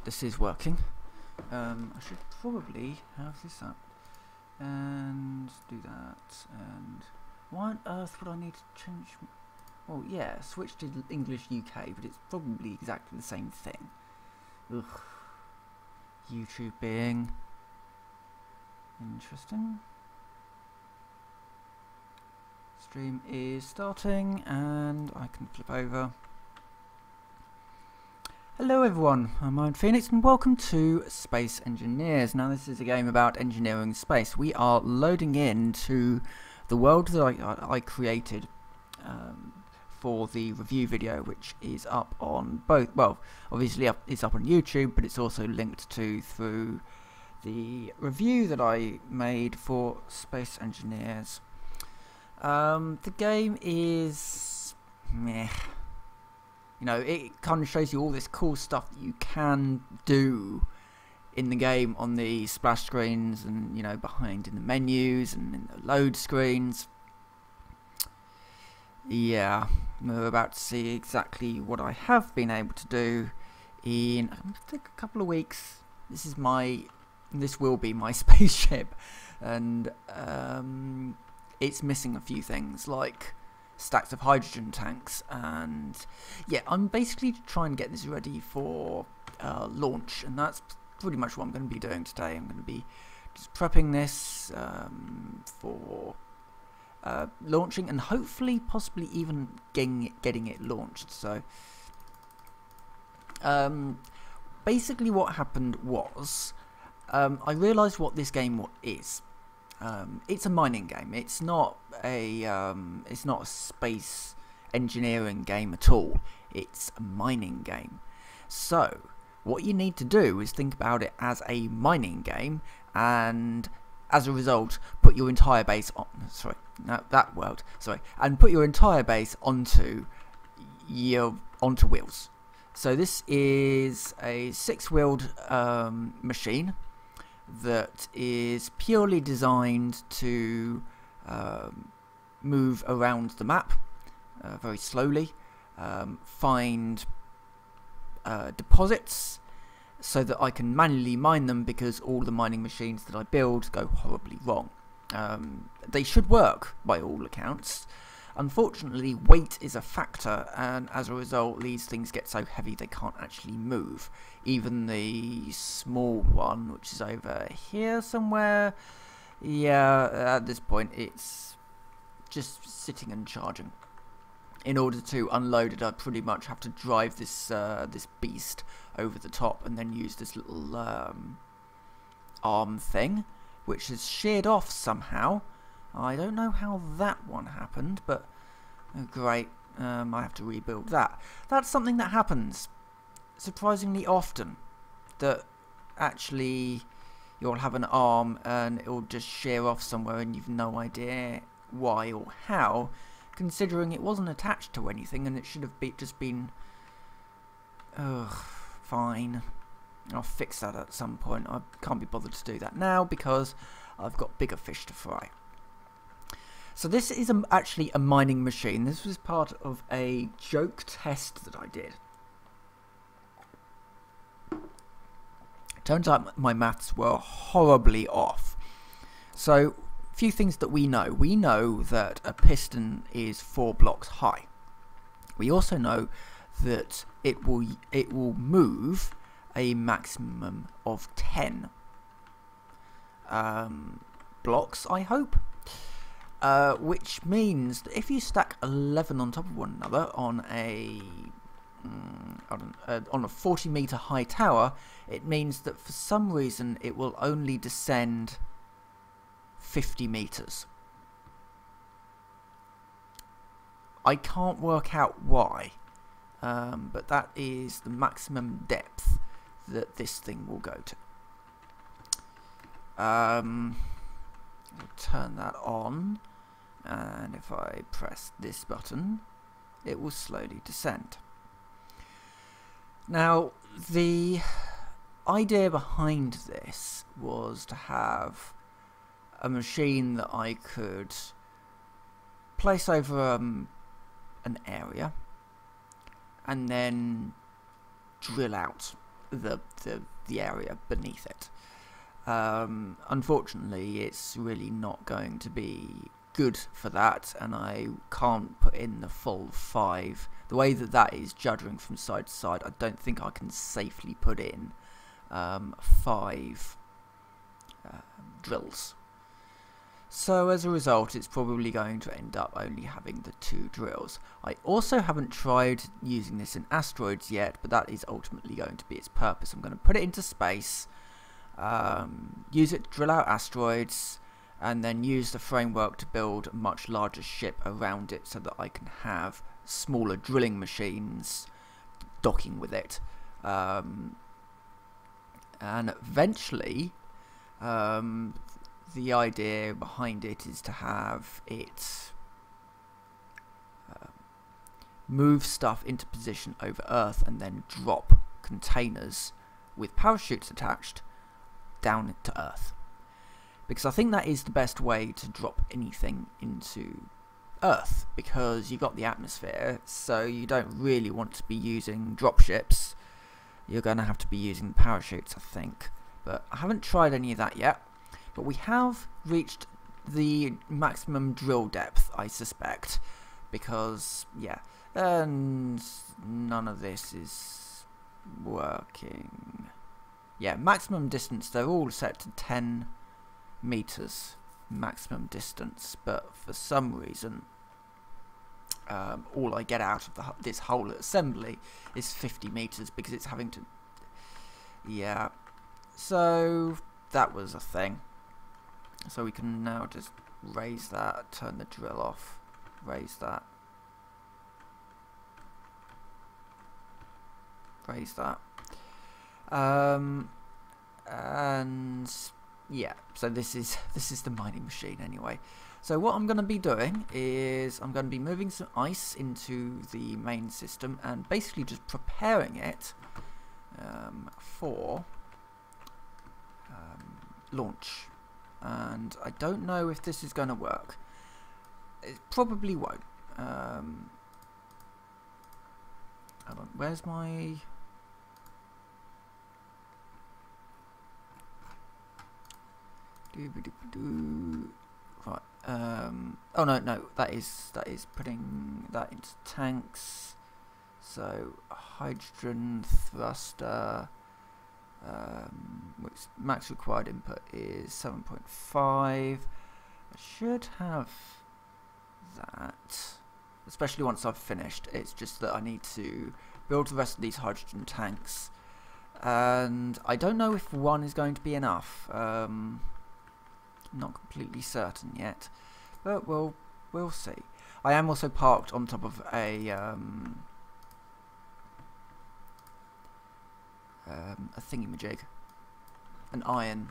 this is working. I should probably have this up and do that. And why on earth would I need to change? Well, yeah, switch to English UK, but it's probably exactly the same thing. Ugh. YouTube being interesting. Stream is starting, and I can flip over. Hello everyone, I'm Phoenix and welcome to Space Engineers. Now this is a game about engineering space. We are loading into the world that I created for the review video, which is up on both, well, obviously it's up on YouTube, but it's also linked to through the review that I made for Space Engineers. The game is meh. You know, it kind of shows you all this cool stuff that you can do in the game on the splash screens and, you know, behind in the menus and in the load screens. Yeah, we're about to see exactly what I have been able to do in, I think, a couple of weeks. This will be my spaceship, and it's missing a few things like stacks of hydrogen tanks, and yeah, I'm basically trying to get this ready for launch, and that's pretty much what I'm going to be doing today. I'm going to be just prepping this for launching, and hopefully possibly even getting it launched. So basically what happened was I realised what this game is. It's a mining game. It's not a space engineering game at all. It's a mining game. So what you need to do is think about it as a mining game, and as a result, put your entire base on. And put your entire base onto wheels. So this is a 6-wheeled machine that is purely designed to move around the map very slowly, find deposits so that I can manually mine them, because all the mining machines that I build go horribly wrong. They should work by all accounts. Unfortunately, weight is a factor, and as a result these things get so heavy they can't actually move. Even the small one, which is over here somewhere, yeah, at this point it's just sitting and charging. In order to unload it, I pretty much have to drive this this beast over the top and then use this little arm thing, which is sheared off somehow. I don't know how that one happened, but oh, great, I have to rebuild that. That's something that happens surprisingly often, that actually you'll have an arm and it'll just shear off somewhere and you've no idea why or how, considering it wasn't attached to anything and it should have just been... Ugh, fine. I'll fix that at some point. I can't be bothered to do that now because I've got bigger fish to fry. So this is actually a mining machine. This was part of a joke test that I did. Turns out my maths were horribly off. So, a few things that we know. We know that a piston is 4 blocks high. We also know that it will move a maximum of 10 blocks, I hope. Which means that if you stack 11 on top of one another on a 40-meter high tower, it means that for some reason it will only descend 50 meters. I can't work out why, but that is the maximum depth that this thing will go to. I'll turn that on, and if I press this button, it will slowly descend. Now, the idea behind this was to have a machine that I could place over an area and then drill out the area beneath it. Unfortunately, it's really not going to be good for that, and I can't put in the full 5. The way that is juddering from side to side, I don't think I can safely put in 5 drills. So as a result, it's probably going to end up only having the 2 drills. I also haven't tried using this in asteroids yet, but that is ultimately going to be its purpose. I'm going to put it into space, use it to drill out asteroids, and then use the framework to build a much larger ship around it so that I can have smaller drilling machines docking with it. And eventually, the idea behind it is to have it move stuff into position over Earth and then drop containers with parachutes attached down to Earth. Because I think that is the best way to drop anything into Earth, because you've got the atmosphere, so you don't really want to be using dropships. You're going to have to be using parachutes, I think. But I haven't tried any of that yet. But we have reached the maximum drill depth, I suspect, because, yeah, and none of this is working. Yeah, maximum distance, they're all set to 10 meters maximum distance, but for some reason all I get out of this whole assembly is 50 meters because it's having to, yeah, so that was a thing. So we can now just raise that, turn the drill off, raise that, raise that, and yeah, so this is the mining machine anyway. So what I'm going to be doing is I'm going to be moving some ice into the main system and basically just preparing it for launch. And I don't know if this is going to work. It probably won't. Hold on, where's my... Right. Oh no, that is putting that into tanks. So hydrogen thruster, which max required input is 7.5. I should have that, especially once I've finished. It's just that I need to build the rest of these hydrogen tanks, and I don't know if 1 is going to be enough. Not completely certain yet, but we'll see. I am also parked on top of a thingamajig, an iron.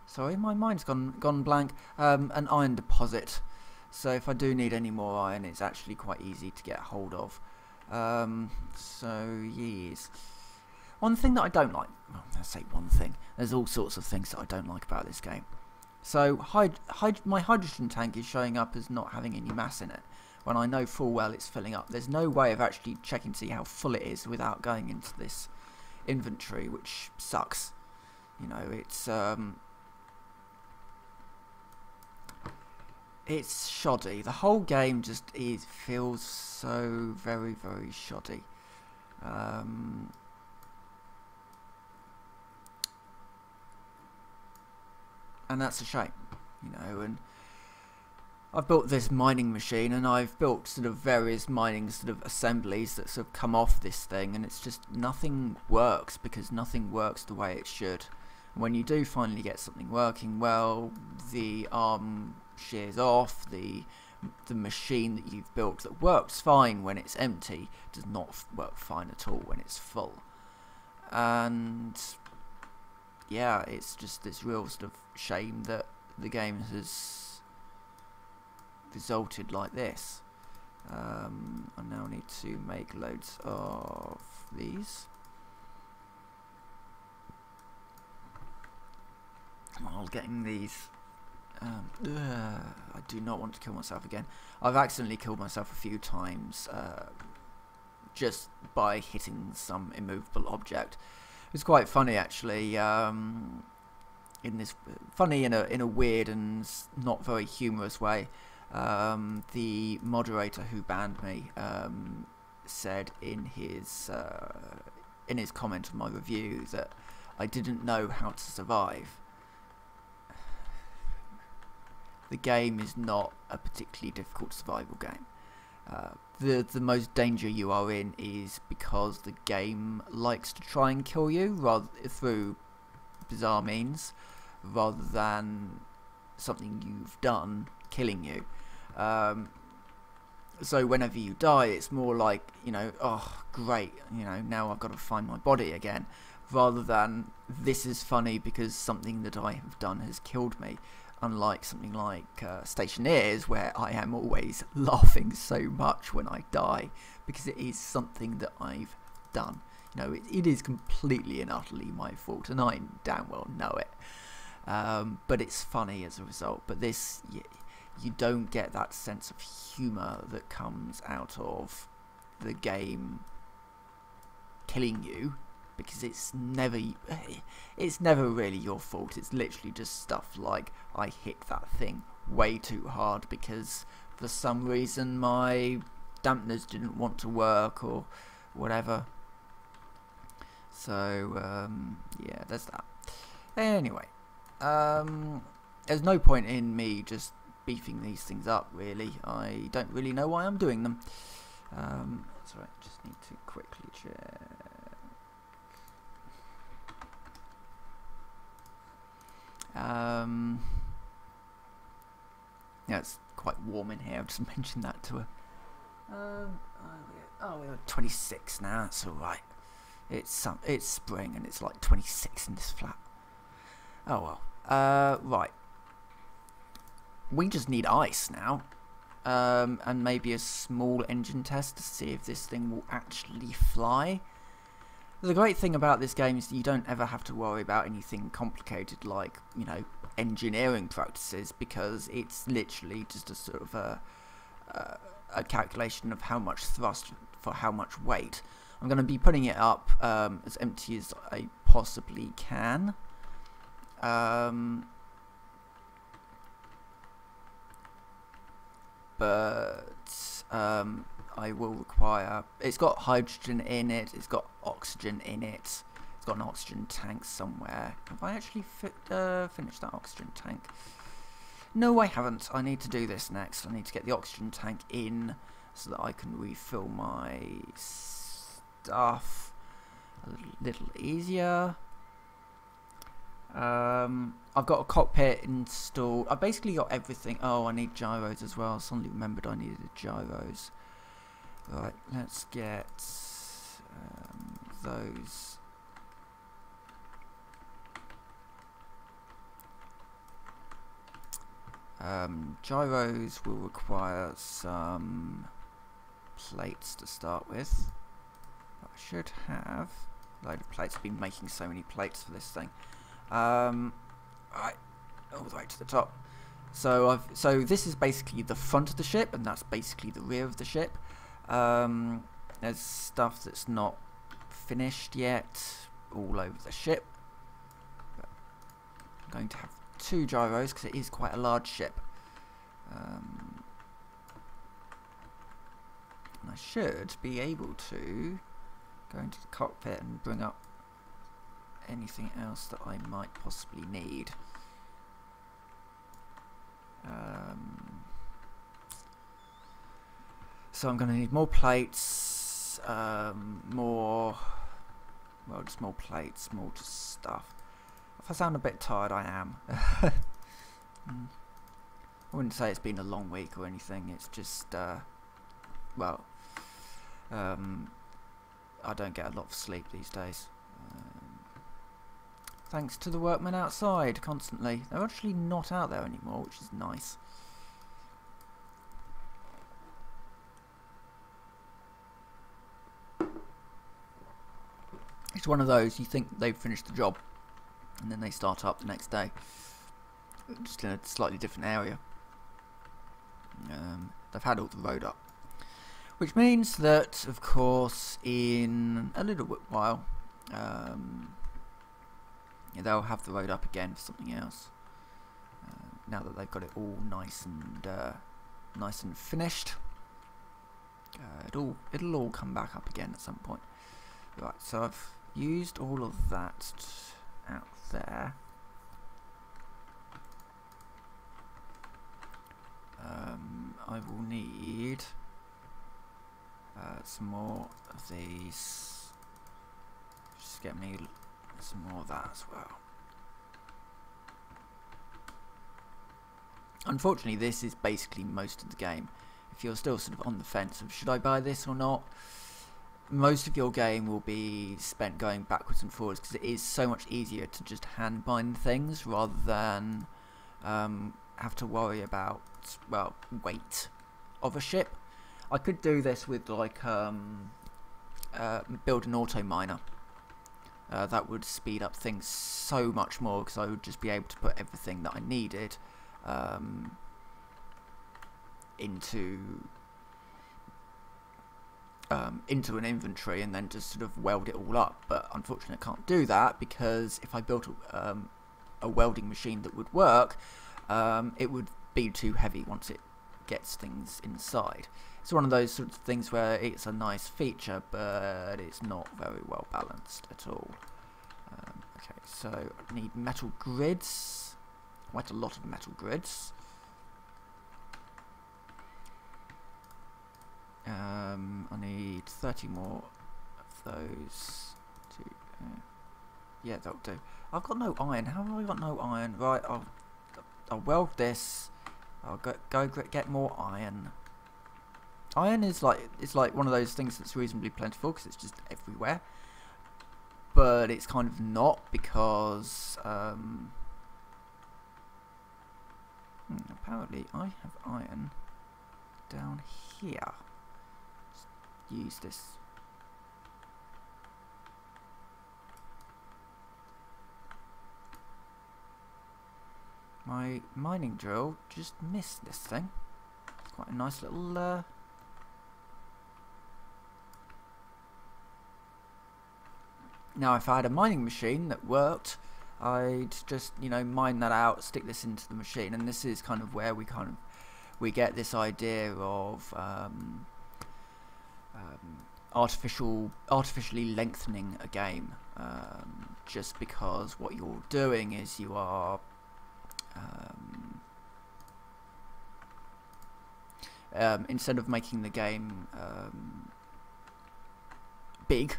Sorry, my mind's gone blank. An iron deposit. So if I do need any more iron, it's actually quite easy to get hold of. So yes. One thing that I don't like, well, I say one thing, there's all sorts of things that I don't like about this game. So my hydrogen tank is showing up as not having any mass in it, when I know full well it's filling up. There's no way of actually checking to see how full it is without going into this inventory, which sucks. You know, it's shoddy. The whole game just feels so very, very shoddy. And that's a shame, you know. And I've built this mining machine, and I've built sort of various mining sort of assemblies that sort of come off this thing, and it's just nothing works, because nothing works the way it should. And when you do finally get something working well, the arm shears off. The machine that you've built that works fine when it's empty does not work fine at all when it's full. And yeah, it's just this real sort of shame that the game has resulted like this. I now need to make loads of these. While getting these, I do not want to kill myself again. I've accidentally killed myself a few times just by hitting some immovable object. It's quite funny actually. In a weird and not very humorous way. The moderator who banned me said in his comment on my review that I didn't know how to survive. The game is not a particularly difficult survival game. The most danger you are in is because the game likes to try and kill you through bizarre means, rather than something you've done killing you. So whenever you die, it's more like, oh great, now I've got to find my body again, rather than this is funny because something that I have done has killed me. Unlike something like Stationeers, where I am always laughing so much when I die because it is something that I've done. It is completely and utterly my fault, and I damn well know it. But it's funny as a result. But this, you don't get that sense of humour that comes out of the game killing you, because it's never really your fault. It's literally just stuff like, I hit that thing way too hard because for some reason my dampeners didn't want to work or whatever. So yeah, there's that. Anyway, there's no point in me just beefing these things up, really. I don't really know why I'm doing them. That's right, just need to quickly check. Yeah, it's quite warm in here. I've just mentioned that to her. We're 26 now. That's all right. It's spring and it's like 26 in this flat. Oh well. Right. We just need ice now, and maybe a small engine test to see if this thing will actually fly. The great thing about this game is that you don't ever have to worry about anything complicated like, engineering practices, because it's literally just a sort of a calculation of how much thrust for how much weight. I'm going to be putting it up as empty as I possibly can. But I will require, it's got hydrogen in it, it's got oxygen in it, it's got an oxygen tank somewhere. Have I actually finished that oxygen tank? No, I haven't. I need to do this next. I need to get the oxygen tank in so that I can refill my stuff a little easier. I've got a cockpit installed. I basically got everything. Oh, I need gyros as well. Suddenly remembered I needed gyros. Right, let's get those. Gyros will require some plates to start with. I should have a load of plates. I've been making so many plates for this thing. Right, all the way to the top. So this is basically the front of the ship, and that's basically the rear of the ship. There's stuff that's not finished yet all over the ship. But I'm going to have 2 gyros because it is quite a large ship. And I should be able to go into the cockpit and bring up anything else that I might possibly need. So I'm going to need more plates, just more plates, more just stuff. If I sound a bit tired, I am. I wouldn't say it's been a long week or anything. It's just, well, I don't get a lot of sleep these days. Thanks to the workmen outside constantly. They're actually not out there anymore, which is nice. It's one of those, you think they've finished the job, and then they start up the next day, just in a slightly different area. They've had all the road up. Which means that, of course, in a little while, they'll have the road up again for something else. Now that they've got it all nice and finished, it'll all come back up again at some point. Right, so I've used all of that out there. I will need some more of these. Just get me some more of that as well. Unfortunately, this is basically most of the game. If you're still sort of on the fence of should I buy this or not, most of your game will be spent going backwards and forwards because it is so much easier to just hand bind things rather than have to worry about, well, weight of a ship. I could do this with like build an auto miner. That would speed up things so much more because I would just be able to put everything that I needed into an inventory and then just sort of weld it all up. But unfortunately I can't do that because if I built a welding machine that would work, it would be too heavy once it gets things inside. It's one of those sorts of things where it's a nice feature, but it's not very well balanced at all. Okay, so I need metal grids, quite a lot of metal grids. I need 30 more of those. Yeah, that'll do. I've got no iron. How have I got no iron? Right, I'll weld this. I'll go get more iron. Iron is like one of those things that's reasonably plentiful because it's just everywhere. But it's kind of not because apparently I have iron down here. Just use this. My mining drill just missed this thing. It's quite a nice little Now if I had a mining machine that worked, I'd just, you know, mine that out, stick this into the machine, and this is kind of where we get this idea of artificially lengthening a game, just because what you're doing is you are instead of making the game big,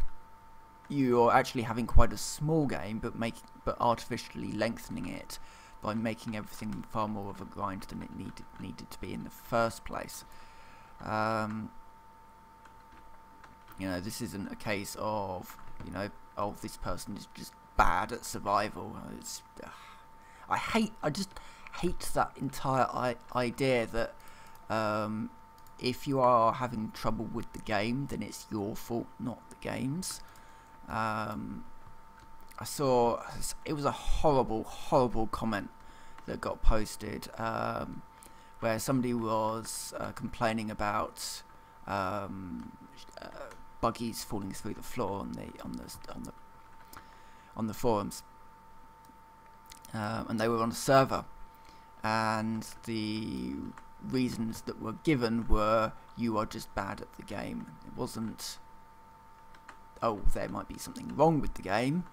you're actually having quite a small game, but artificially lengthening it by making everything far more of a grind than it needed to be in the first place. You know, this isn't a case of, you know, oh, this person is just bad at survival. It's I just hate that entire idea that if you are having trouble with the game, then it's your fault, not the game's. I saw it was a horrible comment that got posted where somebody was complaining about buggies falling through the floor on the forums, and they were on a server, and the reasons that were given were you are just bad at the game. It wasn't, oh, there might be something wrong with the game.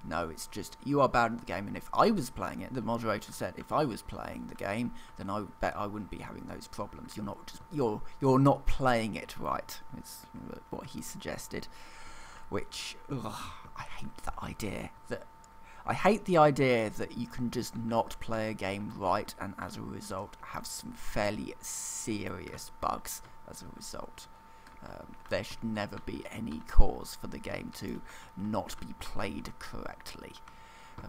No, it's just you are bad at the game, and if I was playing it, the moderator said, if I was playing the game, then I bet I wouldn't be having those problems. You're not playing it right. It's what he suggested, which I hate the idea that you can just not play a game right, and as a result have some fairly serious bugs as a result. There should never be any cause for the game to not be played correctly.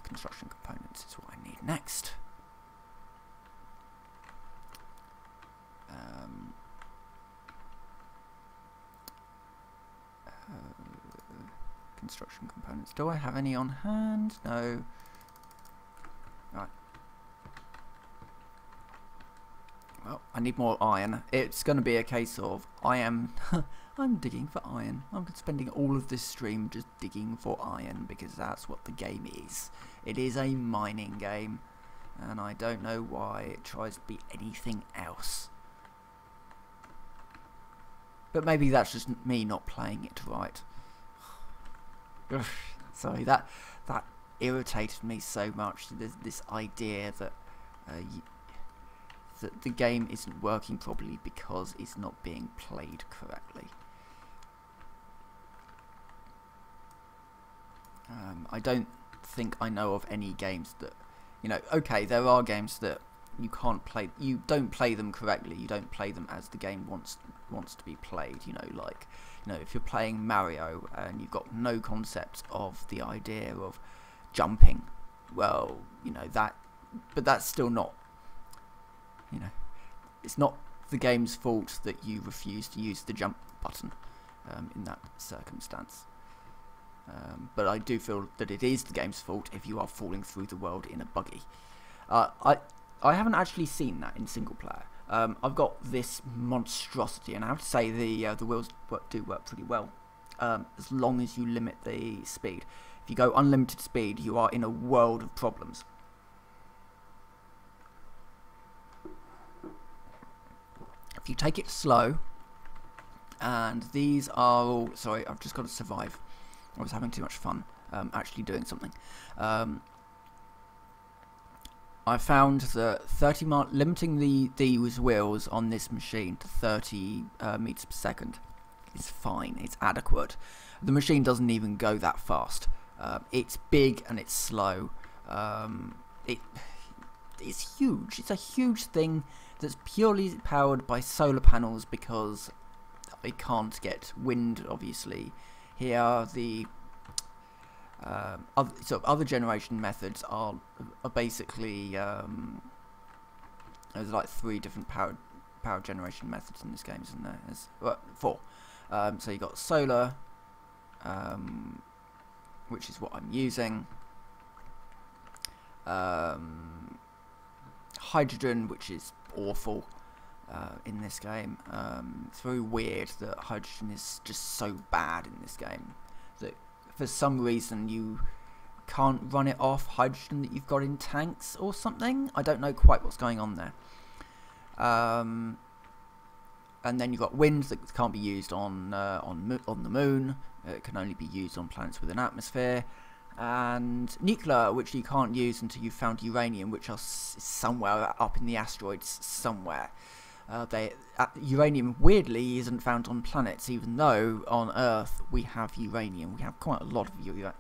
Construction components is what I need next. Construction components. Do I have any on hand? No. Right. Well, I need more iron. It's going to be a case of I'm digging for iron. I'm spending all of this stream just digging for iron because that's what the game is. It is a mining game, and I don't know why it tries to be anything else. But maybe that's just me not playing it right. Sorry, that irritated me so much. This idea that that the game isn't working properly because it's not being played correctly. I don't think I know of any games that, you know, okay, there are games that you can't play, you don't play them correctly, you don't play them as the game wants to be played, you know, like, you know, if you're playing Mario and you've got no concept of the idea of jumping, well, you know, but that's still not, you know, it's not the game's fault that you refuse to use the jump button in that circumstance. But I do feel that it is the game's fault if you are falling through the world in a buggy. I haven't actually seen that in single player. I've got this monstrosity, and I have to say the wheels do work pretty well, as long as you limit the speed. If you go unlimited speed, you are in a world of problems. If you take it slow, and these are all... Sorry, I've just got to survive. I was having too much fun actually doing something. I found that limiting these wheels on this machine to 30 meters per second is fine. It's adequate. The machine doesn't even go that fast. It's big and it's slow. It's huge. It's a huge thing that's purely powered by solar panels because it can't get wind, obviously. Here, the other generation methods are basically there's like 3 different power generation methods in this game, isn't there? There's 4. So you got solar, which is what I'm using. Hydrogen, which is awful in this game. It's very weird that hydrogen is just so bad in this game that for some reason you can't run it off hydrogen that you've got in tanks or something. I don't know quite what's going on there. And then you've got wind that can't be used on the moon. It can only be used on planets with an atmosphere. And nuclear, which you can't use until you've found uranium, which is somewhere up in the asteroids somewhere. Uranium, weirdly, isn't found on planets, even though on Earth we have uranium. We have quite a lot of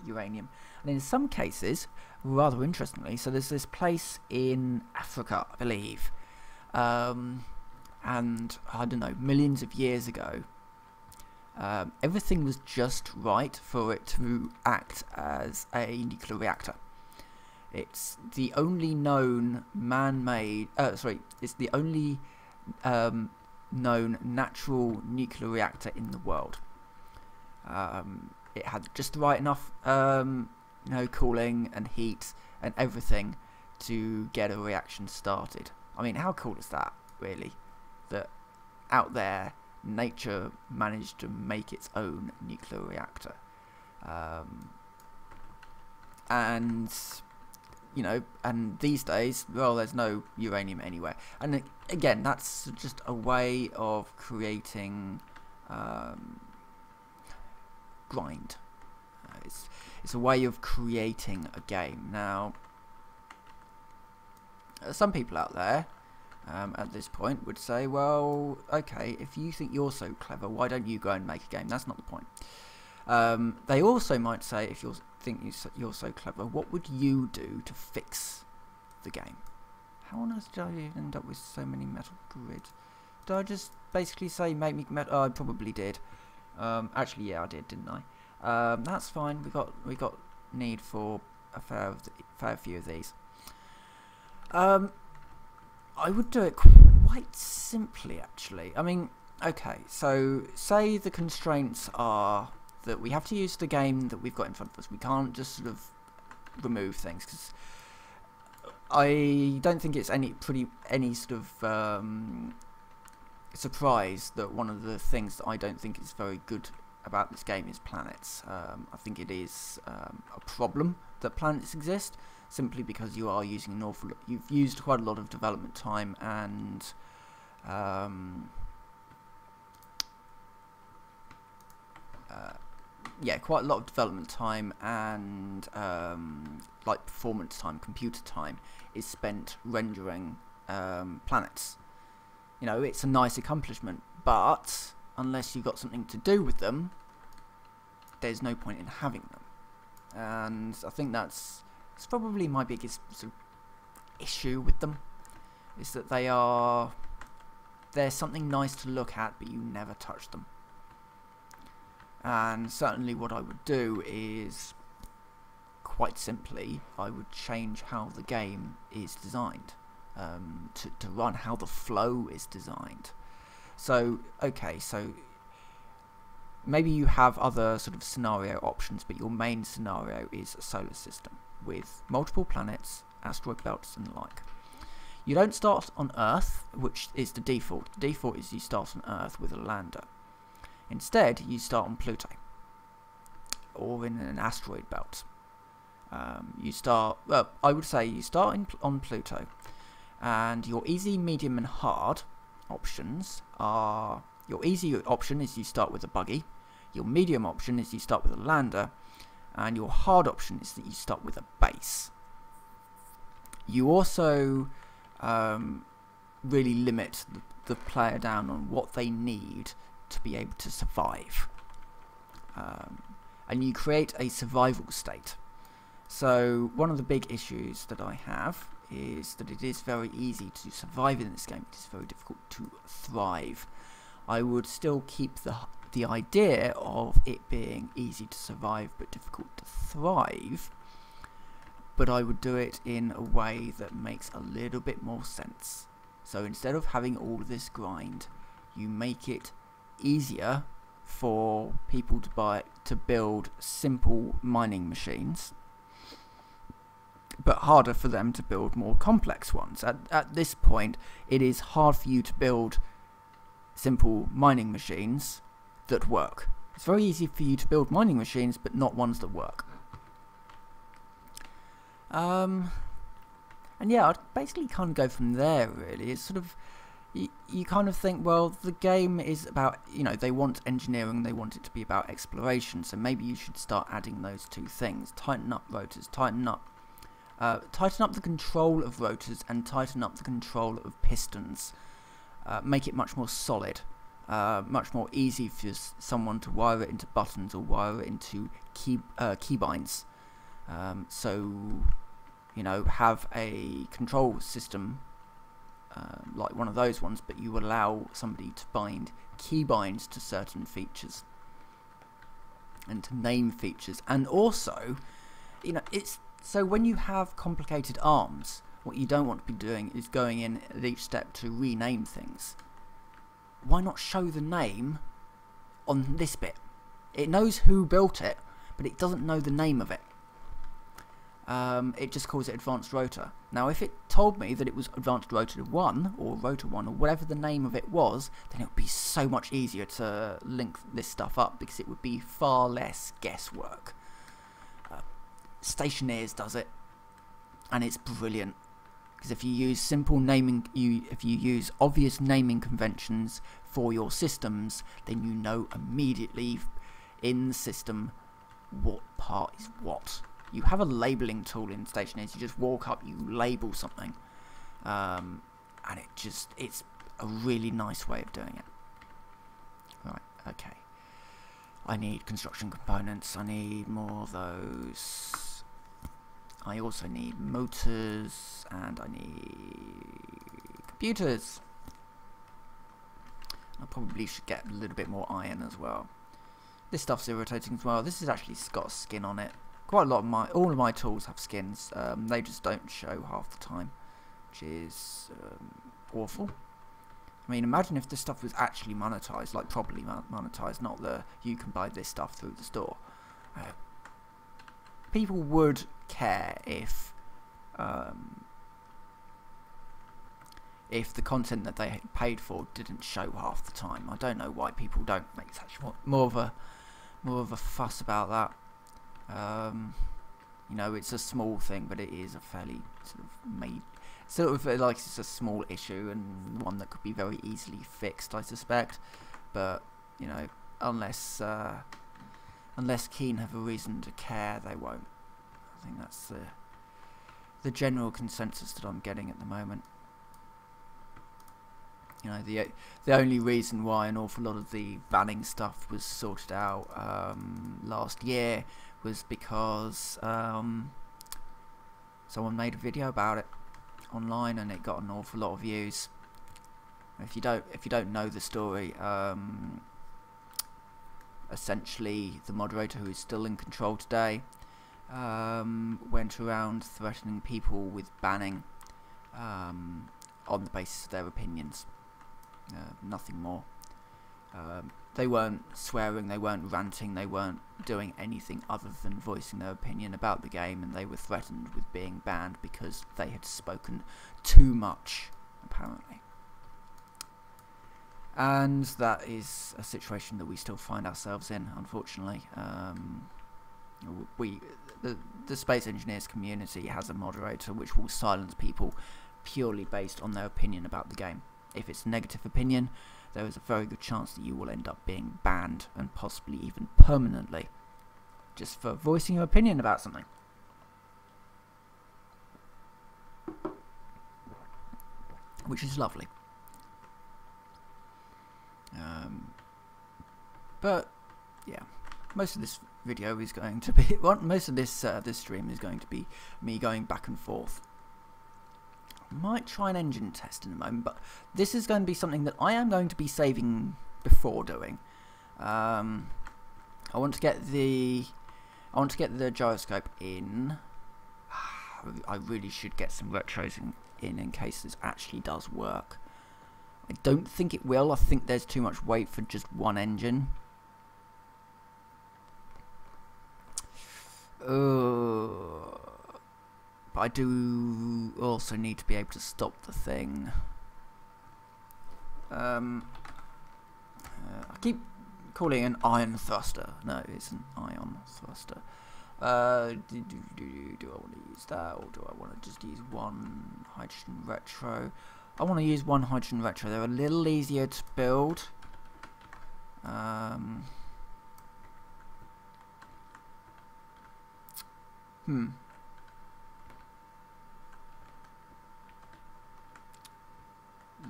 uranium. And in some cases, rather interestingly, so there's this place in Africa, I believe, and I don't know, millions of years ago, everything was just right for it to act as a nuclear reactor. It's the only known man-made, it's the only known natural nuclear reactor in the world. It had just the right enough cooling and heat and everything to get a reaction started. I mean, how cool is that, really? That out there, nature managed to make its own nuclear reactor. And you know, and these days, well, there's no uranium anywhere. And again, that's just a way of creating grind. It's a way of creating a game. Now, some people out there at this point would say, well, okay, if you think you're so clever, why don't you go and make a game? That's not the point. They also might say, if you think you're so clever, what would you do to fix the game? How on earth did I end up with so many metal grids? Did I just basically say make me metal? Oh, I probably did. Actually, yeah, I did, didn't I? That's fine. We got need for a fair few of these. I would do it quite simply, actually. I mean, okay, so say the constraints are that we have to use the game that we've got in front of us. We can't just sort of remove things, because I don't think it's any sort of surprise that one of the things that I don't think is very good about this game is planets. I think it is a problem that planets exist, simply because you are using an awful lot, you've used quite a lot of development time and yeah, quite a lot of development time and like performance time, computer time is spent rendering planets. You know, it's a nice accomplishment, but unless you've got something to do with them, there's no point in having them. And I think it's probably my biggest sort of issue with them, is that they're something nice to look at, but you never touch them. And certainly what I would do is, quite simply, I would change how the game is designed to run, how the flow is designed. So, okay, so maybe you have other sort of scenario options, but your main scenario is a solar system with multiple planets, asteroid belts and the like. You don't start on Earth, which is the default. The default is you start on Earth with a lander. Instead, you start on Pluto, or in an asteroid belt. I would say you start on Pluto, and your easy, medium and hard options are, your easy option is you start with a buggy, your medium option is you start with a lander, and your hard option is that you start with a base. You also really limit the player down on what they need to be able to survive, and you create a survival state. So one of the big issues that I have is that it is very easy to survive in this game. It is very difficult to thrive. I would still keep the idea of it being easy to survive but difficult to thrive, but I would do it in a way that makes a little bit more sense. So instead of having all of this grind, you make it easier for people to build simple mining machines, but harder for them to build more complex ones. At this point, it is hard for you to build simple mining machines that work. It's very easy for you to build mining machines, but not ones that work. And yeah, I'd basically kind of go from there, really. It's sort of, you kind of think, well, the game is about, you know, they want engineering, they want it to be about exploration, so maybe you should start adding those two things. Tighten up rotors, tighten up the control of rotors, and tighten up the control of pistons. Make it much more solid, much more easy for someone to wire it into buttons or wire it into keybinds. So, you know, have a control system like one of those ones, but you allow somebody to bind keybinds to certain features and to name features. And also, you know, so when you have complicated arms, what you don't want to be doing is going in at each step to rename things. Why not show the name on this bit? It knows who built it, but it doesn't know the name of it. It just calls it Advanced Rotor. Now, if it told me that it was Advanced Rotor 1, or Rotor 1, or whatever the name of it was, then it would be so much easier to link this stuff up, because it would be far less guesswork. Stationeers does it, and it's brilliant, because if you use simple naming, if you use obvious naming conventions for your systems, then you know immediately in the system what part is what. You have a labelling tool in Stationeers. You just walk up, you label something, and it's a really nice way of doing it. Right, okay. I need construction components. I need more of those. I also need motors, and I need computers. I probably should get a little bit more iron as well. This stuff's irritating as well. This has actually got a skin on it. Quite a lot of all of my tools have skins. They just don't show half the time, which is awful. I mean, imagine if this stuff was actually monetized, like properly monetized, not the you can buy this stuff through the store. People would care if if the content that they paid for didn't show half the time. I don't know why people don't make such more of a fuss about that. You know, it's a small thing, but it is a fairly sort of like it's a small issue and one that could be very easily fixed, I suspect. But you know, unless Keen have a reason to care, they won't. I think that's the general consensus that I'm getting at the moment. You know, the only reason why an awful lot of the banning stuff was sorted out last year was because someone made a video about it online and it got an awful lot of views. If you don't know the story, essentially the moderator, who is still in control today, went around threatening people with banning on the basis of their opinions. Nothing more. They weren't swearing, they weren't ranting, they weren't doing anything other than voicing their opinion about the game, and they were threatened with being banned because they had spoken too much, apparently. And that is a situation that we still find ourselves in, unfortunately. The Space Engineers community has a moderator which will silence people purely based on their opinion about the game. If it's a negative opinion, there is a very good chance that you will end up being banned, and possibly even permanently, just for voicing your opinion about something. Which is lovely. But yeah, most of this video is going to be most of this this stream is going to be me going back and forth. Might try an engine test in a moment, but this is going to be something that I am going to be saving before doing. I want to get the gyroscope in. I really should get some retros in case this actually does work. I don't think it will. I think there's too much weight for just one engine. But I do also need to be able to stop the thing. I keep calling it an ion thruster. No, it's an ion thruster. Do I want to use that, or do I want to just use one hydrogen retro? I want to use one hydrogen retro. They're a little easier to build.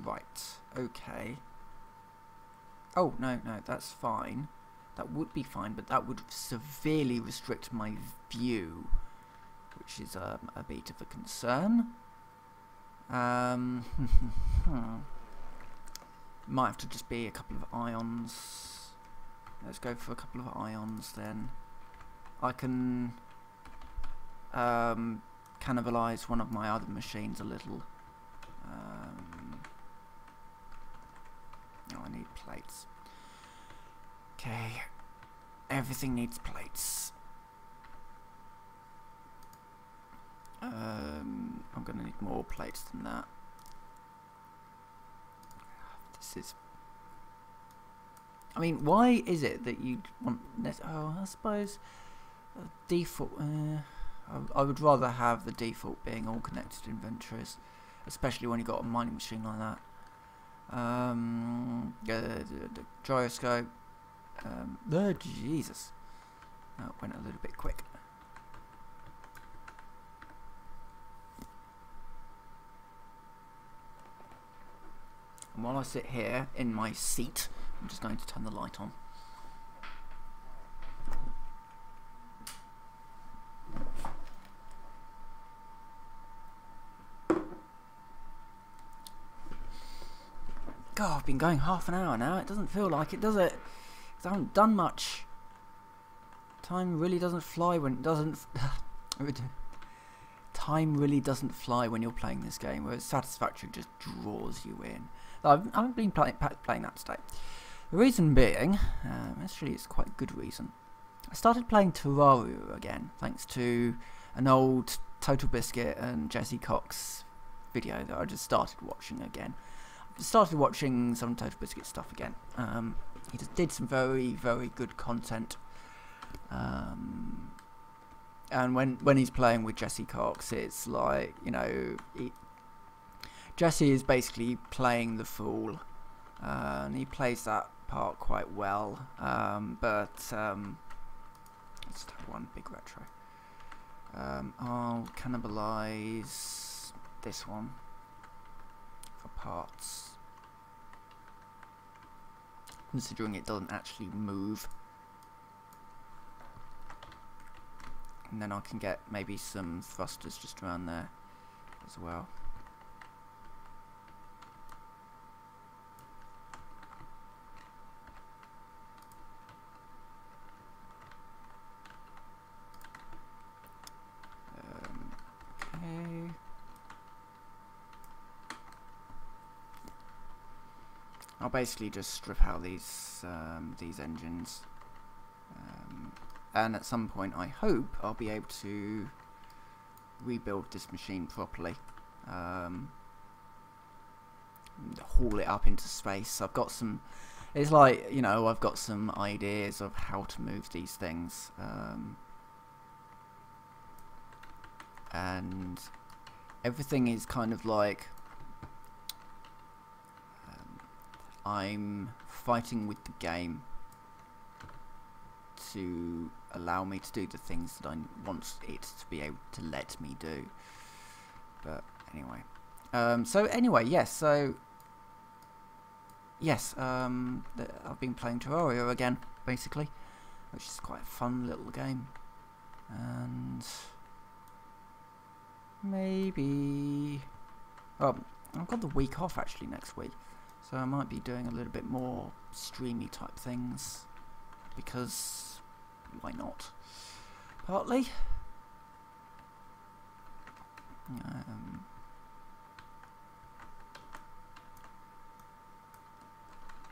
Right, okay. Oh, no, that's fine. That would be fine, but that would severely restrict my view, which is a bit of a concern. Might have to just be a couple of ions. Let's go for a couple of ions then. I can cannibalize one of my other machines a little. Oh, I need plates. Okay, everything needs plates. I'm gonna need more plates than that. This is... I mean, why is it that you want... Oh, I suppose... default... I would rather have the default being all connected inventories, especially when you've got a mining machine like that. The gyroscope. Jesus. That went a little bit quick. And while I sit here in my seat, I'm just going to turn the light on. God, I've been going half an hour now. It doesn't feel like it, does it? 'Cause I haven't done much. Time really doesn't fly when it doesn't... Time really doesn't fly when you're playing this game, whereas Satisfactory just draws you in. I haven't been playing that today. The reason being, actually it's quite a good reason. I started playing Terraria again, thanks to an old Total Biscuit and Jesse Cox video that I just started watching again. I started watching some Total Biscuit stuff again. He just did some very, very good content. And when he's playing with Jesse Cox, it's like, you know, Jesse is basically playing the fool, and he plays that part quite well. But let's have one big retro. I'll cannibalize this one for parts, considering it doesn't actually move. And then I can get maybe some thrusters just around there as well. Okay. I'll basically just strip out these engines. And at some point, I hope I'll be able to rebuild this machine properly. Haul it up into space. I've got some. It's like, you know, I've got some ideas of how to move these things. And everything is kind of like I'm fighting with the game to allow me to do the things that I want it to be able to let me do. But anyway, so anyway, yes. So yes, I've been playing Terraria again, basically, which is quite a fun little game, and maybe I've got the week off actually next week, so I might be doing a little bit more streamy type things, because why not? Partly.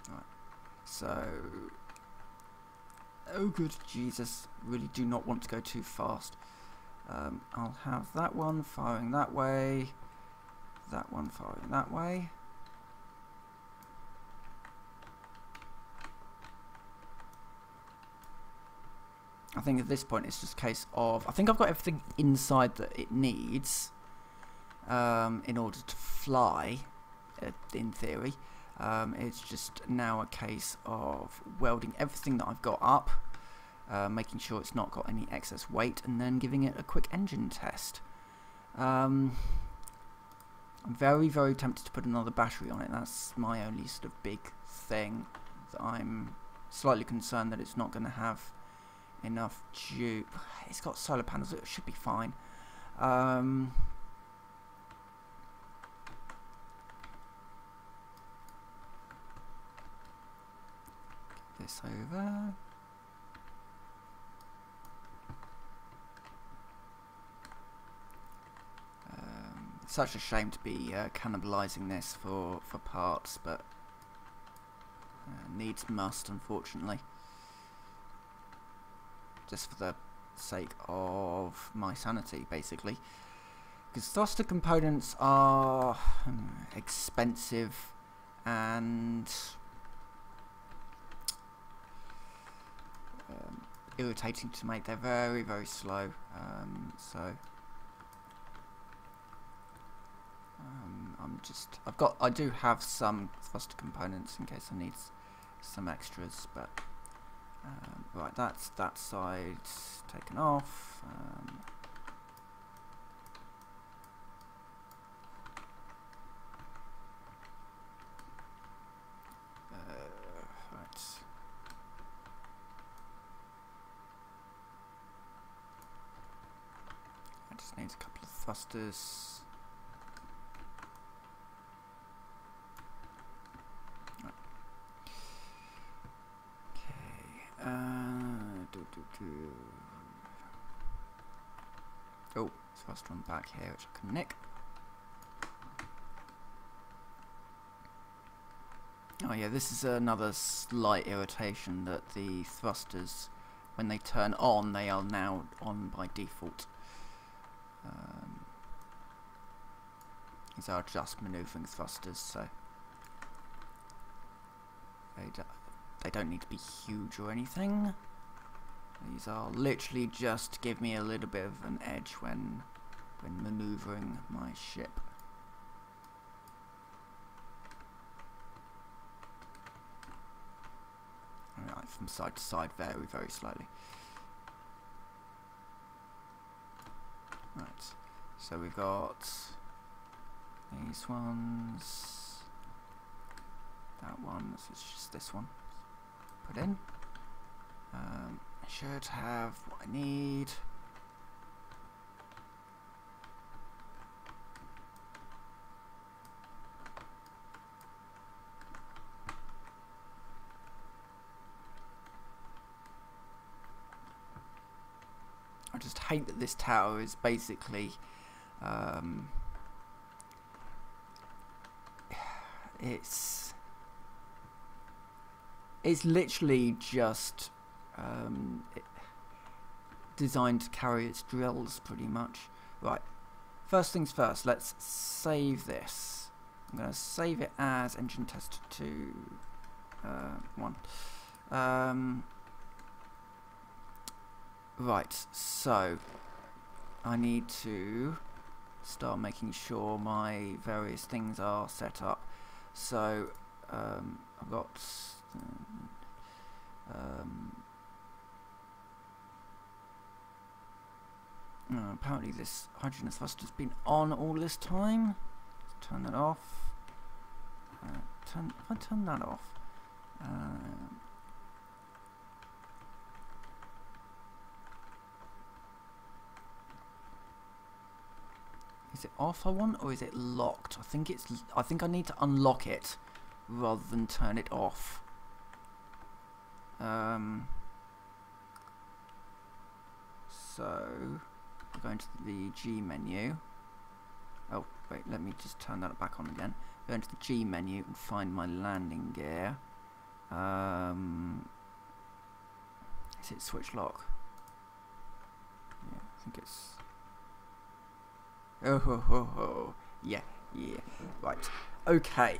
Right. So, oh good Jesus, really do not want to go too fast. I'll have that one firing that way, that one firing that way. I think at this point it's just a case of, I think I've got everything inside that it needs in order to fly, in theory. It's just now a case of welding everything that I've got up, making sure it's not got any excess weight, and then giving it a quick engine test. I'm very, very tempted to put another battery on it. That's my only sort of big thing, that I'm slightly concerned that it's not going to have enough dupe. It's got solar panels, it should be fine. Get this over. Such a shame to be cannibalizing this for parts, but needs must, unfortunately. Just for the sake of my sanity, basically. Because thruster components are expensive and irritating to make. They're very, very slow. I do have some thruster components in case I need some extras, but right, that's that side taken off. Right. I just need a couple of thrusters. Oh, thruster one back here, which I can nick. Oh yeah, this is another slight irritation, that the thrusters, when they turn on, they are now on by default. These are just manoeuvring thrusters, so they don't need to be huge or anything. These are literally just to give me a little bit of an edge when manoeuvring my ship. Alright, from side to side, very, very slowly. Right, so we've got these ones, that one, so it's just this one. Put in. I should have what I need. I just hate that this tower is basically it's literally just designed to carry its drills pretty much. Right, first things first, let's save this. I'm going to save it as engine test 2 1. Right, so I need to start making sure my various things are set up. So I've got apparently this hydrogen thruster has been on all this time. Let's turn that off. If I turn that off, is it off I want, or is it locked? I think I need to unlock it rather than turn it off. So we're going to the G menu. Oh wait, let me just turn that back on again. Go into the G menu and find my landing gear. Is it switch lock? Yeah, I think it's. Oh, yeah, right, okay,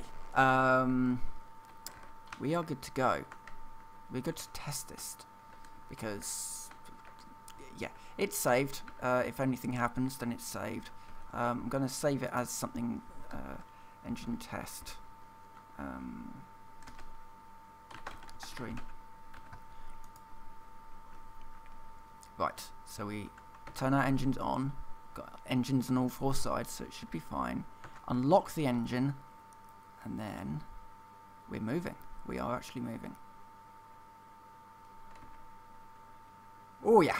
we are good to go. We're good to test this, because, yeah, it's saved. If anything happens, then it's saved. I'm going to save it as something, engine test, stream. Right, so we turn our engines on. Got engines on all 4 sides, so it should be fine. Unlock the engine, and then we're moving. We are actually moving. Oh yeah.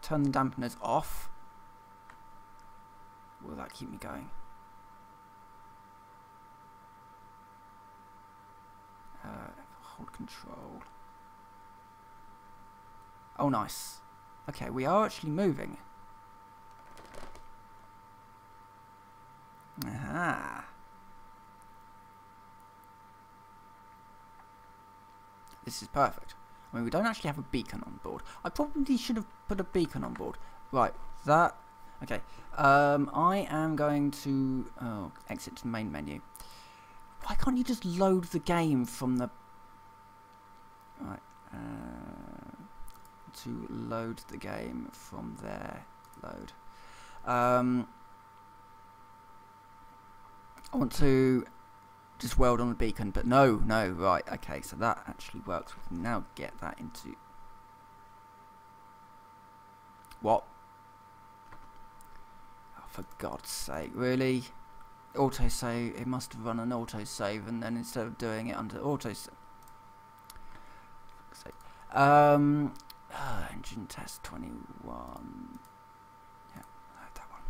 Turn the dampeners off. Will that keep me going? Hold control. Oh, nice. Okay, we are actually moving. Aha. This is perfect. I mean, we don't actually have a beacon on board. I probably should have put a beacon on board. Right, that... Okay. I am going to... Oh, exit to the main menu. Why can't you just load the game from the... Right, to load the game from there. Load. I want to just weld on the beacon, but no, right, okay, so that actually works. We can now get that into... What? Oh, for God's sake, really? Autosave, it must have run an autosave, and then instead of doing it under autosave... engine test 21. Yeah, that one.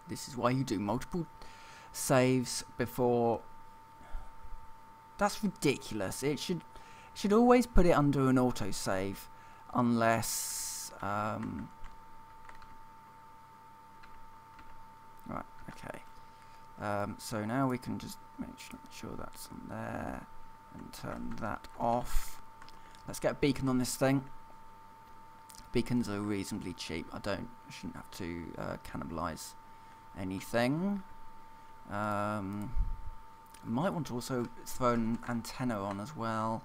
This is why you do multiple saves before. That's ridiculous. It should always put it under an autosave, unless right. Okay. So now we can just make sure that's on there and turn that off. Let's get a beacon on this thing. beacons are reasonably cheap. Shouldn't have to cannibalise anything. Might want to also throw an antenna on as well,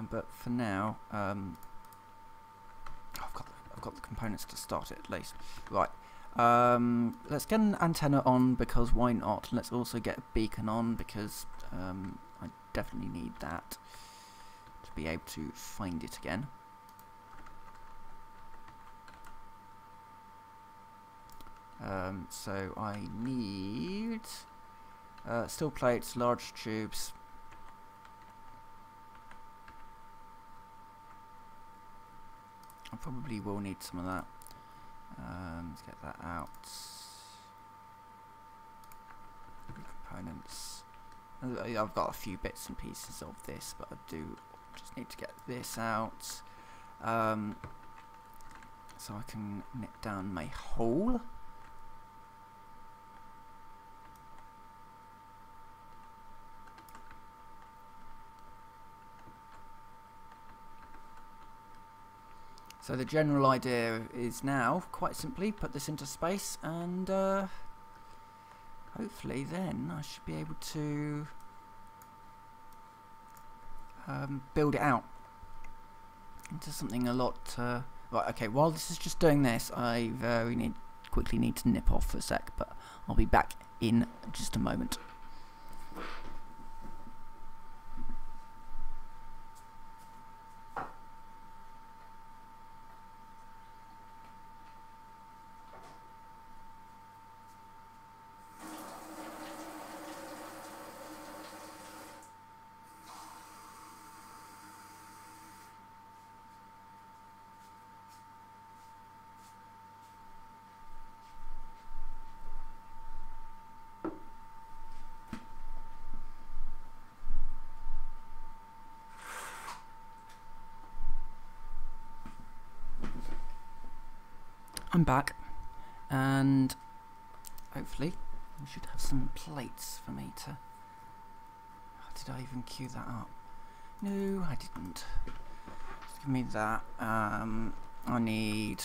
but for now, I've got the components to start it at least. Right, let's get an antenna on because why not? Let's also get a beacon on because I definitely need that to be able to find it again. So I need steel plates, large tubes. I probably will need some of that. Let's get that out. Components. I've got a few bits and pieces of this, but I do just need to get this out. So I can knit down my hole. So the general idea is now, quite simply, put this into space and hopefully then I should be able to build it out into something a lot... right, okay, while this is just doing this, I quickly need to nip off for a sec, but I'll be back in just a moment. I'm back, and hopefully we should have some plates for me to... Did I even queue that up? No, I didn't. Just give me that. I need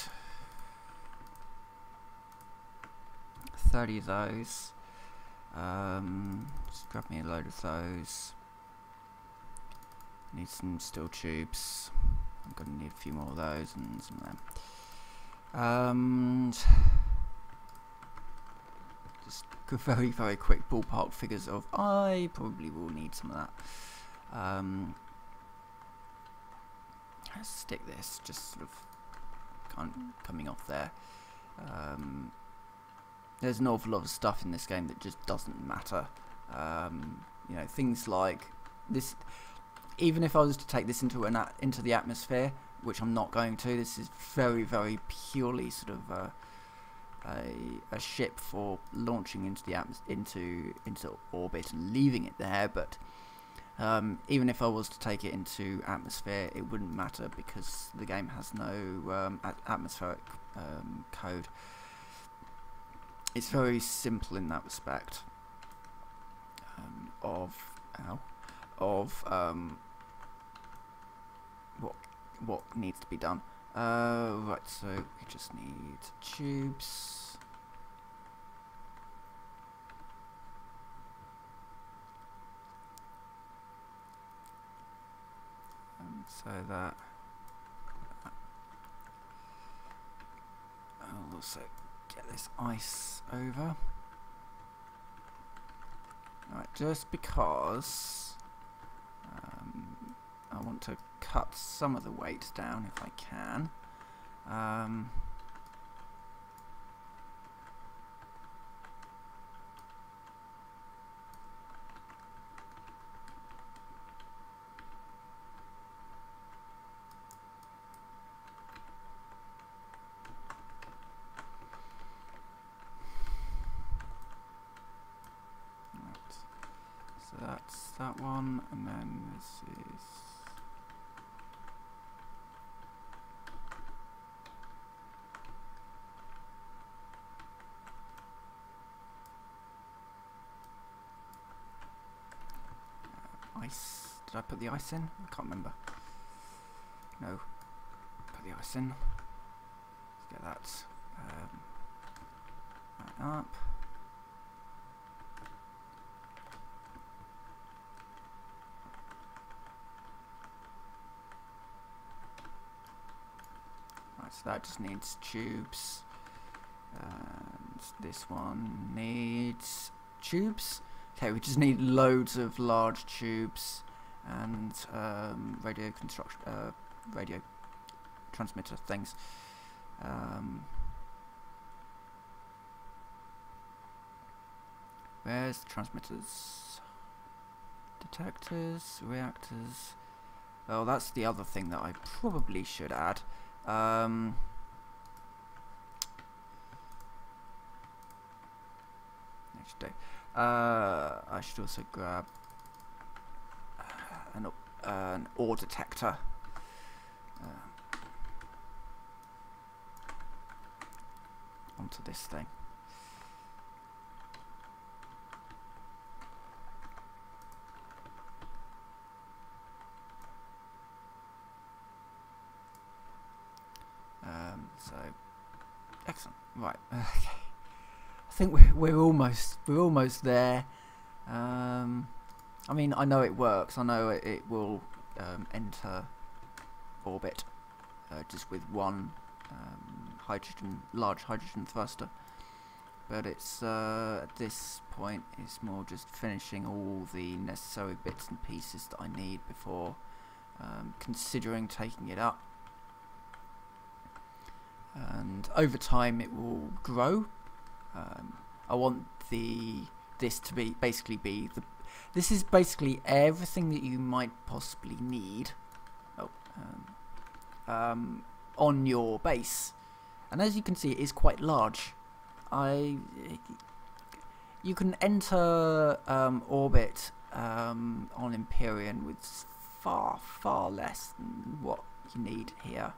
30 of those. Just grab me a load of those. Need some steel tubes. I'm going to need a few more of those and some of them. Just very, very quick ballpark figures of I probably will need some of that. Let's stick this just sort of coming off there. There's an awful lot of stuff in this game that just doesn't matter. You know, things like this. Even if I was to take this into the atmosphere, which I'm not going to, this is very, very purely sort of a ship for launching into the into orbit and leaving it there. But even if I was to take it into atmosphere, it wouldn't matter because the game has no atmospheric code. It's very simple in that respect. What needs to be done. Right, so we just need tubes. So that I'll also get this ice over. Right, just because I want to cut some of the weight down if I can. Right. So that's that one, and then this is ice. Did I put the ice in? I can't remember. No. Put the ice in. Let's get that right up. Right, so that just needs tubes. And this one needs tubes. Okay, we just need loads of large tubes and radio transmitter things. Where's the transmitters? Detectors, reactors. Oh, that's the other thing that I probably should add. I should also grab an ore detector. Onto this thing. So excellent. Right. Okay. I think we're almost there. I mean, I know it works. I know it will enter orbit just with one large hydrogen thruster. But it's at this point, it's more just finishing all the necessary bits and pieces that I need before considering taking it up. And over time, it will grow. I want this to be basically this is basically everything that you might possibly need on your base, and as you can see, it is quite large. You can enter orbit on Empyrean with far less than what you need here.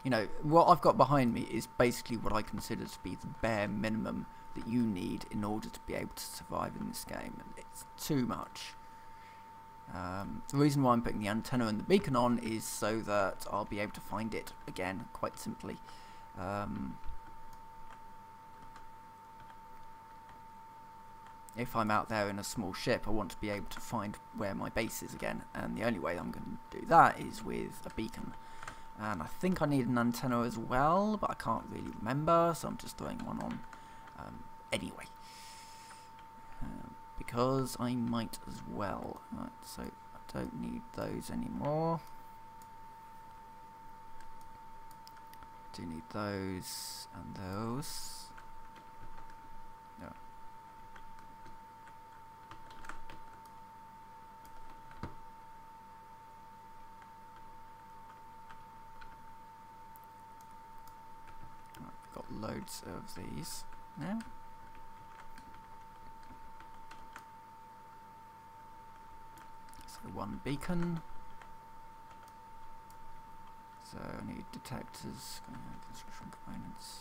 You know, what I've got behind me is basically what I consider to be the bare minimum that you need in order to be able to survive in this game, and it's too much. The reason why I'm putting the antenna and the beacon on is so that I'll be able to find it again, quite simply. If I'm out there in a small ship, I want to be able to find where my base is again, and the only way I'm going to do that is with a beacon. And I think I need an antenna as well, but I can't really remember, so I'm just throwing one on anyway. Because I might as well. Right, so I don't need those anymore. Do need those and those. No. Loads of these now. So one beacon. So I need detectors, construction components.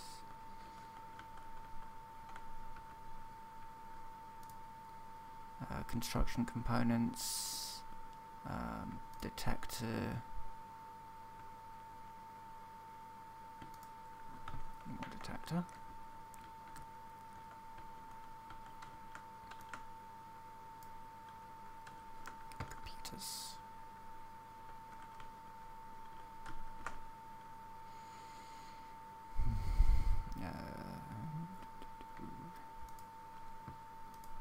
Construction components, detector. More detector. Computers.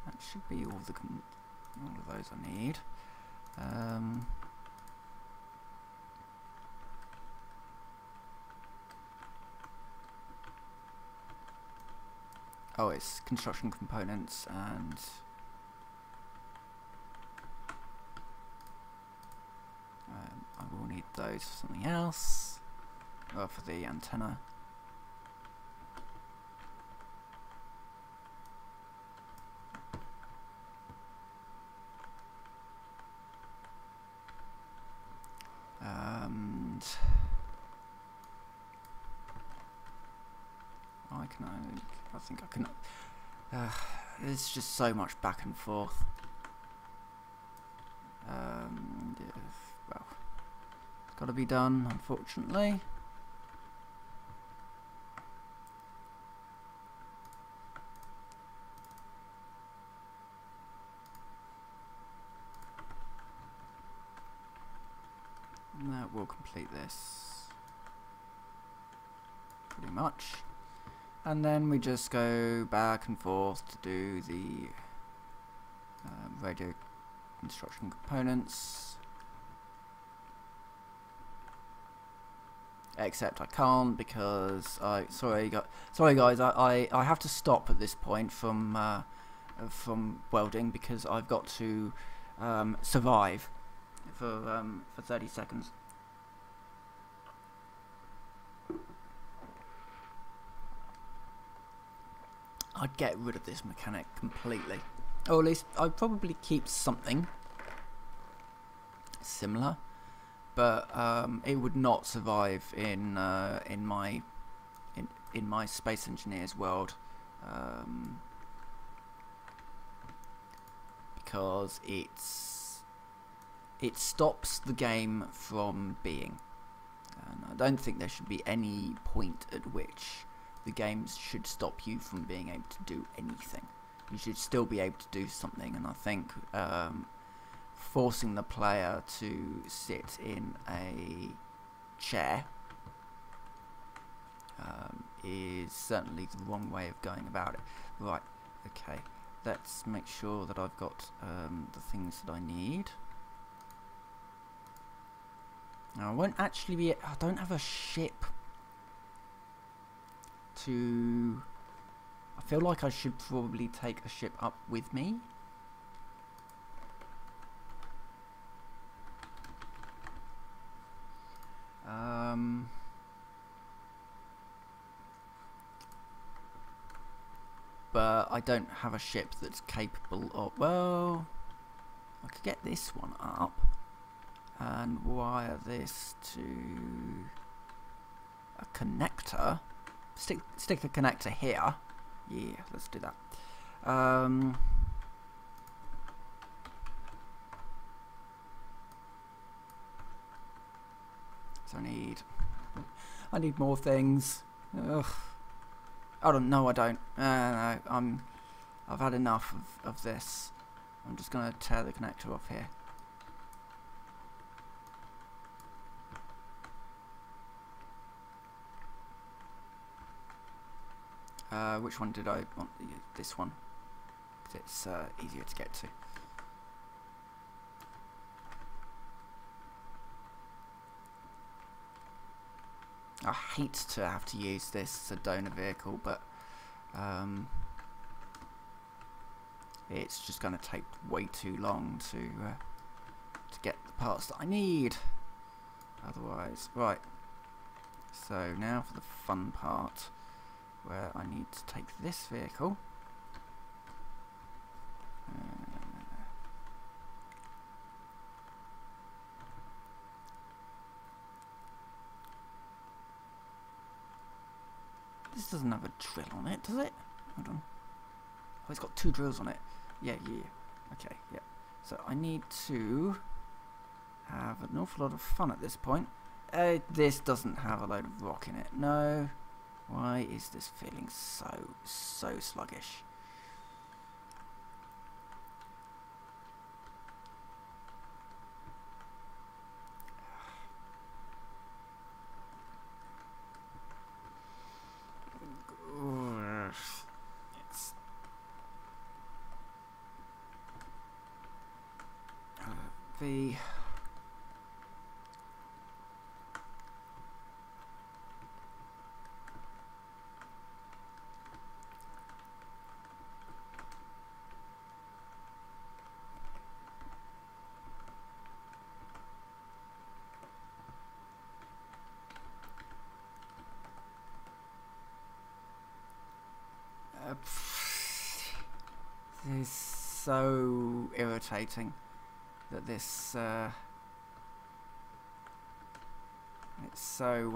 That should be all of those I need. Oh, it's construction components, and I will need those for something else, or for the antenna. And I think I can. There's just so much back and forth. Well, got to be done, unfortunately. And that will complete this pretty much. And then we just go back and forth to do the radio construction components. Except I can't because sorry guys, I have to stop at this point from welding because I've got to survive for 30 seconds. I'd get rid of this mechanic completely, or at least I'd probably keep something similar, but it would not survive in my Space Engineers world, because it stops the game from being, and I don't think there should be any point at which the games should stop you from being able to do anything. You should still be able to do something, and I think forcing the player to sit in a chair is certainly the wrong way of going about it. Right, okay, let's make sure that I've got the things that I need. Now, I won't actually be... I don't have a ship to... I feel like I should probably take a ship up with me. But I don't have a ship that's capable of... Well, I could get this one up and wire this to a connector. Stick a connector here. Yeah, let's do that. So I need more things. Ugh. I don't know. I don't. No, I've had enough of this. I'm just gonna tear the connector off here. Which one did I want? This one. 'Cause it's easier to get to. I hate to have to use this as a donor vehicle, but it's just going to take way too long to get the parts that I need. Otherwise, right. So now for the fun part, where I need to take this vehicle. This doesn't have a drill on it, does it? Hold on. Oh, it's got 2 drills on it. Yeah. Okay, yeah. So I need to have an awful lot of fun at this point. This doesn't have a load of rock in it. No. Why is this feeling so sluggish? It's the this is so irritating that this it's so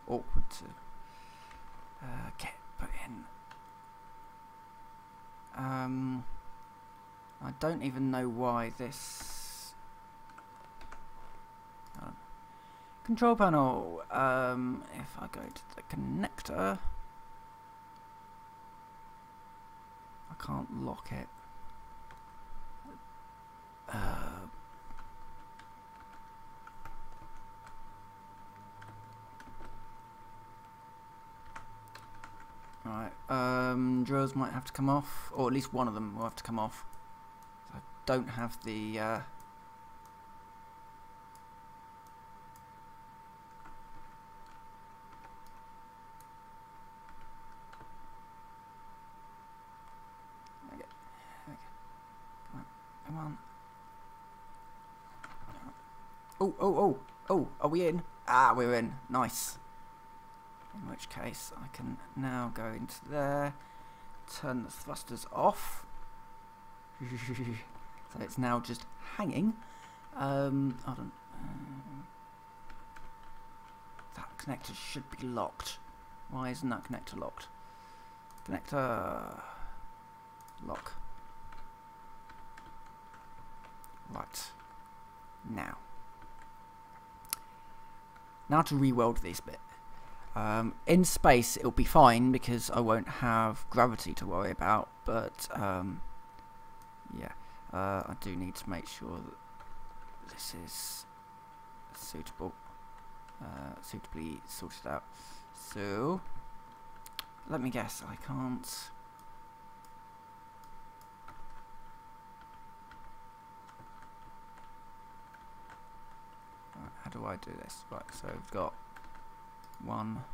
awkward to get put in. I don't even know why this Control panel. If I go to the connector, I can't lock it. Right, drills might have to come off, or at least one of them will have to come off. I don't have the come on. Oh, are we in? Ah, we're in. Nice. In which case I can now go into there, turn the thrusters off. So it's now just hanging. Hold on. That connector should be locked. Why isn't that connector locked? Connector lock. Right. Now to re-weld this bit. In space it'll be fine because I won't have gravity to worry about, but yeah, I do need to make sure that this is suitably sorted out. So let me guess, I can't. Right, how do I do this? Right, so we've got one.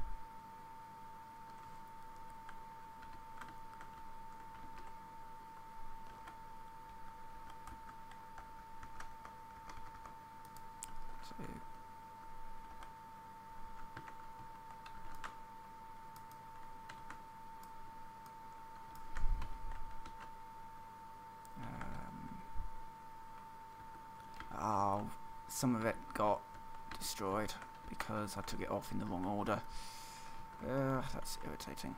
Two. Oh, some of it got destroyed because I took it off in the wrong order. That's irritating.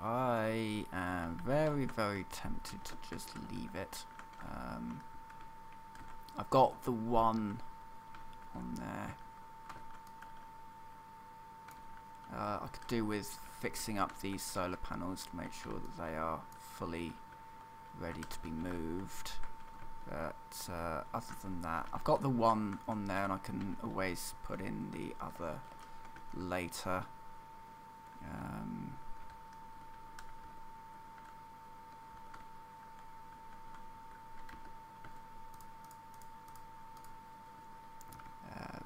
I am very, very tempted to just leave it. I've got the one on there. I could do with fixing up these solar panels to make sure that they are fully ready to be moved. But other than that, I've got the one on there and I can always put in the other later.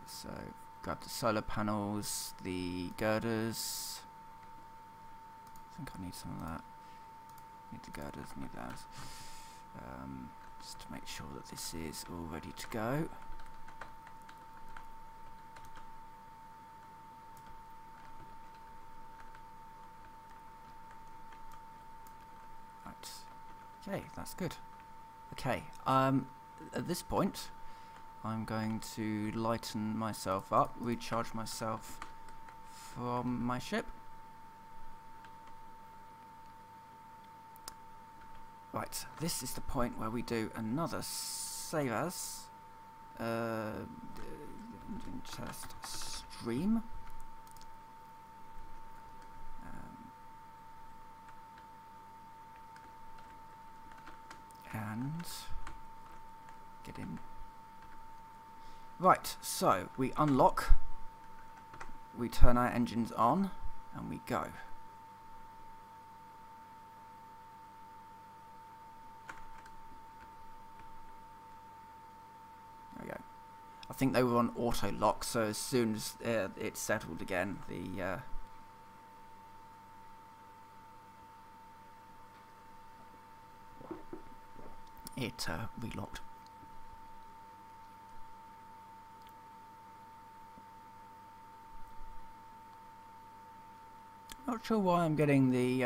So grab the solar panels, the girders. I think I need some of that. Need the girders, need those. Just to make sure that this is all ready to go. Right. Okay, that's good. Okay, at this point I'm going to lighten myself up, recharge myself from my ship. Right, this is the point where we do another save as engine test stream. And get in. Right, so we unlock, we turn our engines on, and we go. There we go. I think they were on auto lock, so as soon as it's settled again, the it relocked. sure why I'm getting the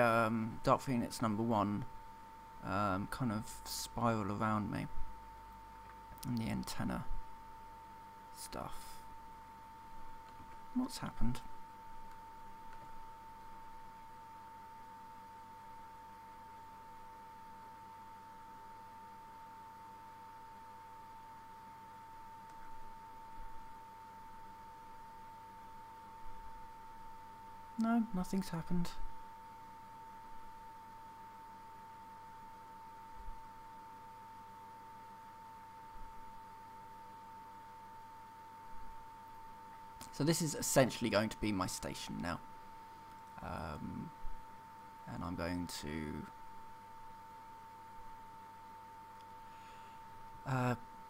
Dark Phoenix #1 kind of spiral around me, and the antenna stuff. What's happened? No, nothing's happened. So this is essentially going to be my station now, and I'm going to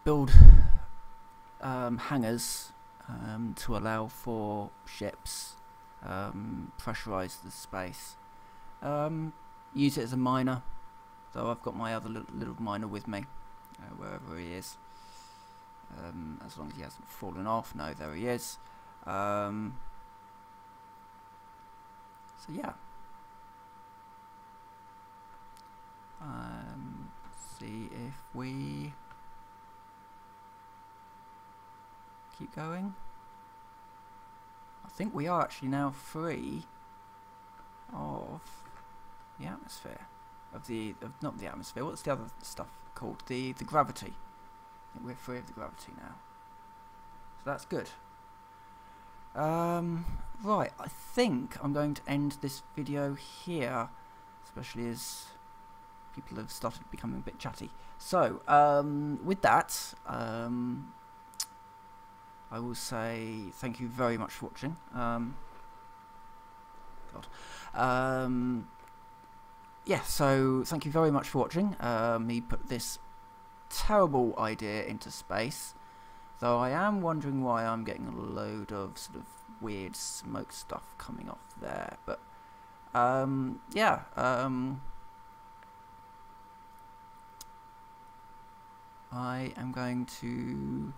build hangars to allow for ships, pressurize the space, use it as a miner. So I've got my other little miner with me, wherever he is, as long as he hasn't fallen off. No, there he is. So yeah, see if we keep going. I think we are actually now free of the atmosphere, not the atmosphere. What's the other stuff called? The gravity. I think we're free of the gravity now, so that's good. Right, I think I'm going to end this video here, especially as people have started becoming a bit chatty. So, with that, I will say thank you very much for watching. Yeah, so thank you very much for watching. Me put this terrible idea into space. Though I am wondering why I'm getting a load of sort of weird smoke stuff coming off there. But, yeah. I am going to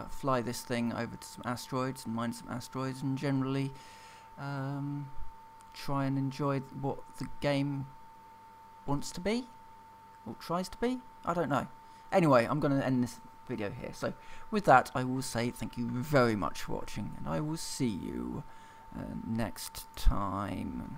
fly this thing over to some asteroids and mine some asteroids and generally try and enjoy what the game wants to be. Or tries to be? I don't know. Anyway, I'm going to end this video here. So, with that, I will say thank you very much for watching, and I will see you next time.